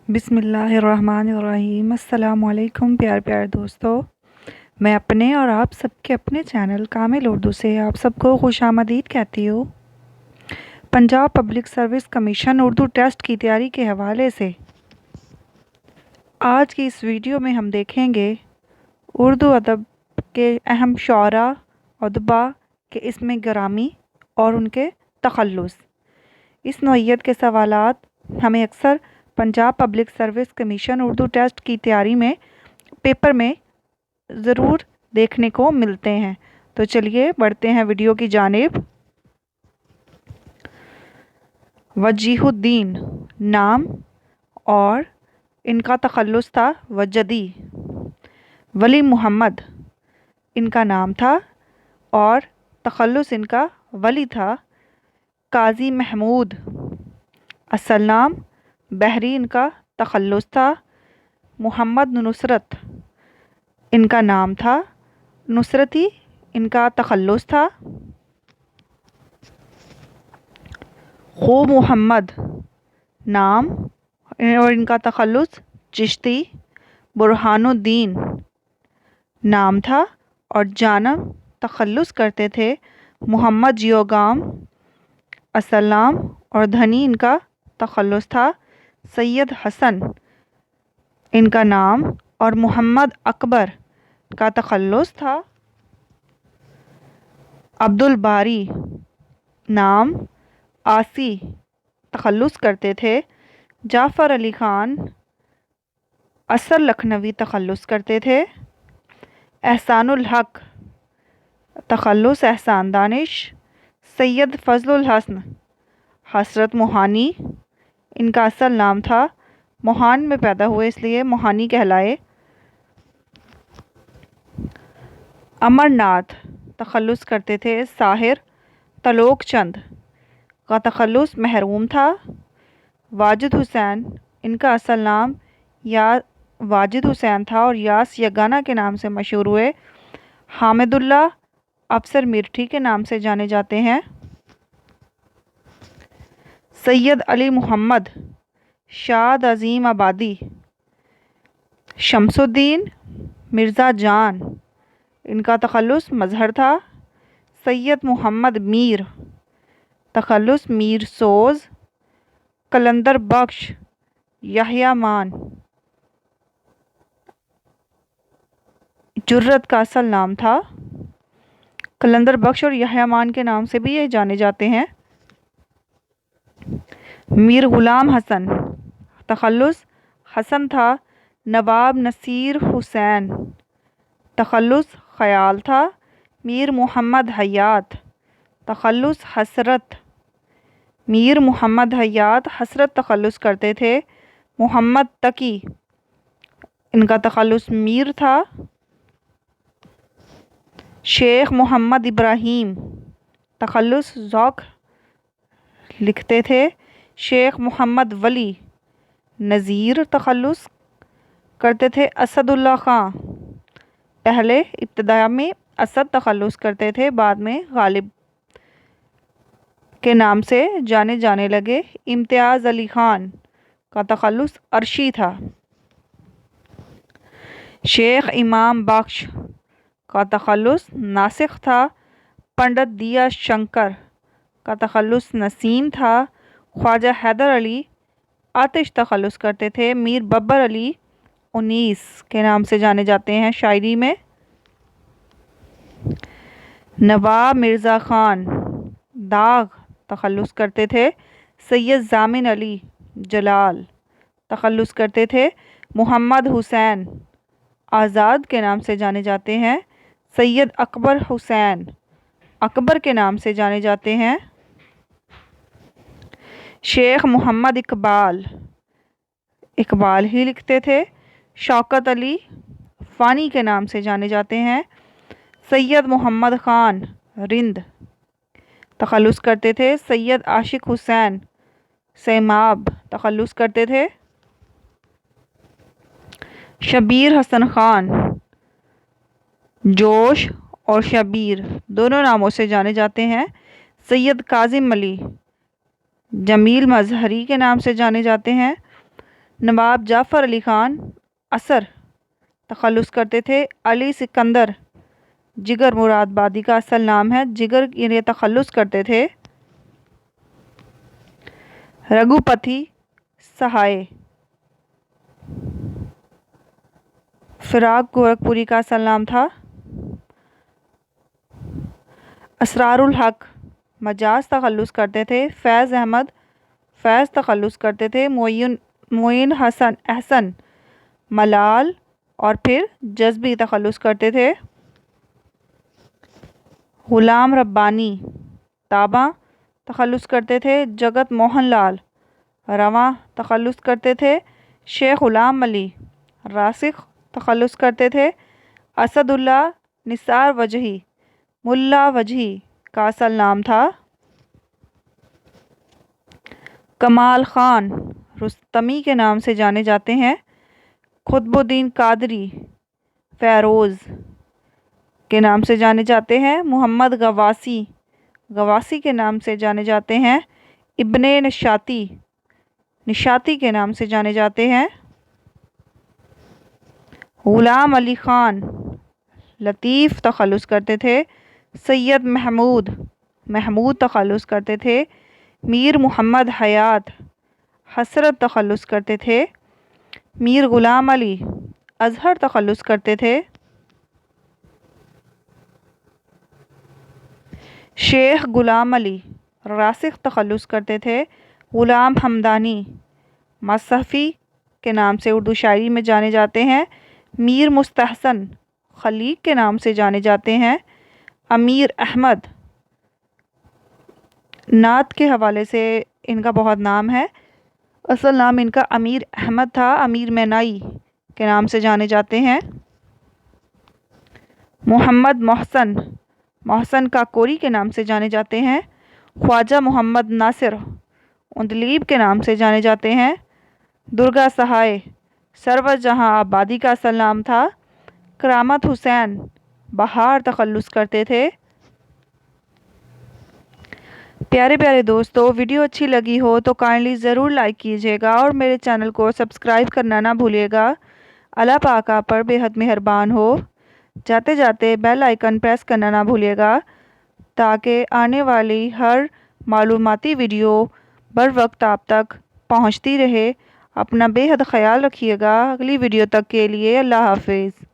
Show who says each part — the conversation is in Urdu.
Speaker 1: بسم اللہ الرحمن الرحیم۔ السلام علیکم پیار دوستو، میں اپنے اور آپ سب کے اپنے چینل کامل اردو سے آپ سب کو خوش آمدید کہتی ہوں۔ Punjab public service commission Urdu test کی تیاری کے حوالے سے آج کی اس ویڈیو میں ہم دیکھیں گے اردو ادب کے اہم شعراء ادباء کے اسم گرامی اور ان کے تخلص۔ اس نوعیت کے سوالات ہمیں اکثر Punjab public service commission Urdu test کی تیاری میں پیپر میں ضرور دیکھنے کو ملتے ہیں۔ تو چلیے بڑھتے ہیں ویڈیو کی جانب۔ وجیہ الدین نام اور ان کا تخلص تھا وجدی۔ ولی محمد ان کا نام تھا اور تخلص ان کا ولی تھا۔ قاضی محمود اصل نام، بحری ان کا تخلص تھا۔ محمد نصرت ان کا نام تھا، نصرتی ان کا تخلص تھا۔ خو محمد نام اور ان کا تخلص چشتی۔ برہان الدین نام تھا اور جانم تخلص کرتے تھے محمد جیوگام اصل نام اور دھنی ان کا تخلص تھا۔ سید حسن ان کا نام اور محمد اکبر کا تخلص تھا۔ عبد الباری نام، آسی تخلص کرتے تھے۔ جعفر علی خان اصل لکھنوی تخلص کرتے تھے۔ احسان الحق تخلص احسان دانش۔ سید فضل الحسن حسرت موہانی ان کا اصل نام تھا، موہان میں پیدا ہوئے اس لیے موہانی کہلائے۔ امرناتھ تخلص کرتے تھے ساحر۔ تلوک چند کا تخلص محروم تھا۔ واجد حسین ان کا اصل نام یا واجد حسین تھا اور یاس یگانہ کے نام سے مشہور ہوئے۔ حامد اللہ افسر میرٹھی کے نام سے جانے جاتے ہیں۔ سید علی محمد شاد عظیم آبادی۔ شمس الدین مرزا جان ان کا تخلص مظہر تھا۔ سید محمد میر تخلص میر سوز۔ قلندر بخش یحییٰ مان جرت کا اصل نام تھا۔ قلندر بخش اور یحییٰ مان کے نام سے بھی یہ جانے جاتے ہیں۔ میر غلام حسن تخلص حسن تھا۔ نواب نصیر حسین تخلص خیال تھا۔ میر محمد حیات تخلص حسرت۔ میر محمد حیات حسرت تخلص کرتے تھے۔ محمد تقی ان کا تخلص میر تھا۔ شیخ محمد ابراہیم تخلص ذوق لکھتے تھے۔ شیخ محمد ولی نذیر تخلص کرتے تھے۔ اسد اللہ خان پہلے ابتدا میں اسد تخلص کرتے تھے، بعد میں غالب کے نام سے جانے جانے لگے۔ امتیاز علی خان کا تخلص عرشی تھا۔ شیخ امام بخش کا تخلص ناسخ تھا۔ پنڈت دیا شنکر کا تخلص نسیم تھا۔ خواجہ حیدر علی آتش تخلص کرتے تھے۔ میر ببر علی انیس کے نام سے جانے جاتے ہیں شاعری میں۔ نواب مرزا خان داغ تخلص کرتے تھے۔ سید ضامن علی جلال تخلص کرتے تھے۔ محمد حسین آزاد کے نام سے جانے جاتے ہیں۔ سید اکبر حسین اکبر کے نام سے جانے جاتے ہیں۔ شیخ محمد اقبال اقبال ہی لکھتے تھے۔ شوکت علی فانی کے نام سے جانے جاتے ہیں۔ سید محمد خان رند تخلص کرتے تھے۔ سید عاشق حسین سیماب تخلص کرتے تھے۔ شبیر حسن خان جوش اور شبیر دونوں ناموں سے جانے جاتے ہیں۔ سید کاظم علی جمیل مظہری کے نام سے جانے جاتے ہیں۔ نواب جعفر علی خان اثر تخلص کرتے تھے۔ علی سکندر جگر مراد آبادی کا اصل نام ہے، جگر یہ تخلص کرتے تھے۔ رگھوپتی سہائے فراق گورکھپوری کا اصل نام تھا۔ اسرار الحق مجاز تخلص کرتے تھے۔ فیض احمد فیض تخلص کرتے تھے۔ معین حسن احسن ملال اور پھر جذبی تخلص کرتے تھے۔ غلام ربانی تاباں تخلص کرتے تھے۔ جگت موہن لال رواں تخلص کرتے تھے۔ شیخ غلام علی راسخ تخلص کرتے تھے۔ اسد اللہ نثار وجہی ملا وجہی کا اصل نام تھا۔ کمال خان رستمی کے نام سے جانے جاتے ہیں۔ قطب الدین قادری فیروز کے نام سے جانے جاتے ہیں۔ محمد گواسی کے نام سے جانے جاتے ہیں۔ ابن نشاطی کے نام سے جانے جاتے ہیں۔ غلام علی خان لطیف تخلص کرتے تھے۔ سید محمود تخلص کرتے تھے۔ میر محمد حیات حسرت تخلص کرتے تھے۔ میر غلام علی اظہر تخلص کرتے تھے۔ شیخ غلام علی راسخ تخلص کرتے تھے۔ غلام حمدانی مصحفی کے نام سے اردو شاعری میں جانے جاتے ہیں۔ میر مستحسن خلیق کے نام سے جانے جاتے ہیں۔ امیر احمد نعت کے حوالے سے ان کا بہت نام ہے، اصل نام ان کا امیر احمد تھا۔ امیر مینائی کے نام سے جانے جاتے ہیں۔ محمد محسن کاکوری کے نام سے جانے جاتے ہیں۔ خواجہ محمد ناصر اندلیب کے نام سے جانے جاتے ہیں۔ درگا سہائے سرور جہاں آبادی کا اصل نام تھا۔ کرامت حسین بہار تخلص کرتے تھے۔ پیارے دوستو، ویڈیو اچھی لگی ہو تو کائنڈلی ضرور لائک کیجیے گا اور میرے چینل کو سبسکرائب کرنا نہ بھولیے گا۔ اللہ پاک آپ پر بے حد مہربان ہو۔ جاتے جاتے بیل آئیکن پریس کرنا نہ بھولیے گا تاکہ آنے والی ہر معلوماتی ویڈیو بر وقت آپ تک پہنچتی رہے۔ اپنا بے حد خیال رکھیے گا۔ اگلی ویڈیو تک کے لیے اللہ حافظ۔